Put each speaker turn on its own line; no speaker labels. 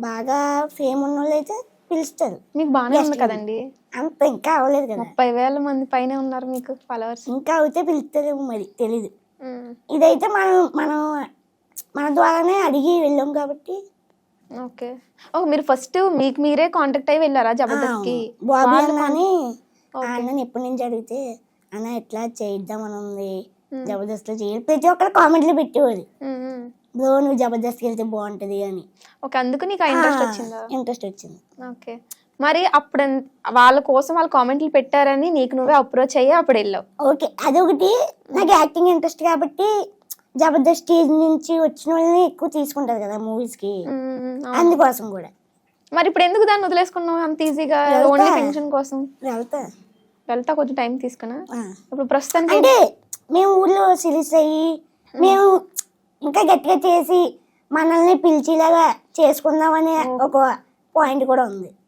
బాగా ఫేమ్ ఉన్న వాళ్ళు అయితే పిలుస్తారు.
మీకు బాగానే ఉంది కదండి,
అంత ఇంకా అవ్వలేదు కదా,
30,000 మంది పైనే ఉన్నారు మీకు ఫాలోవర్స్.
ఇంకా అయితే పిలుస్తారేమో మరి తెలీదు. ఇదైతే మనం మనం మన ద్వారానే అడిగి వెళ్ళాం కాబట్టి.
ఓకే. మీరు ఫస్ట్ మీకు మీరే కాంటాక్ట్ అయ్యి వెళ్ళారా జబర్దస్త్కి?
బాబీ అన్నని అన్నని ఎప్పటి నుంచి అడిగితే అన్న ఎట్లా చేద్దామని ఉంది, జబర్దస్త్లో చేయాలి, ప్రతి ఒక్కరు కామెంట్లు పెట్టేవారు, బ్రో నువ్వు జబర్దస్త్కి వెళ్తే బాగుంటది అని.
ఓకే, అందుకు నీకు ఇంట్రెస్ట్ వచ్చిందా?
ఇంట్రెస్ట్ వచ్చింది.
ఓకే, మరి అప్పుడు వాళ్ళ కోసం వాళ్ళు కామెంట్లు పెట్టారని నీకు నువ్వే అప్రోచ్ అయ్యి అప్పుడు వెళ్ళావు.
ఓకే, అదొకటి. నాకు యాక్టింగ్ ఇంట్రెస్ట్ కాబట్టి జబర్దస్త్ స్టేజ్ నుంచి వచ్చిన వాళ్ళని ఎక్కువ తీసుకుంటారు కదా మూవీస్కి, అందుకోసం కూడా.
మరి ఇప్పుడు ఎందుకు దాన్ని వదిలేసుకున్నావు అంత ఈజీగా? ఓన్లీ పెన్షన్ కోసం వెళ్తా కొంచెం టైం తీసుకున్నా. ఇప్పుడు ప్రస్తుతానికి
అంటే మేము ఊళ్ళో సిరీస్ అయ్యి మేము ఇంకా గట్టిగా చేసి మనల్ని పిలిచేలాగా చేసుకుందామనే ఒక పాయింట్ కూడా ఉంది.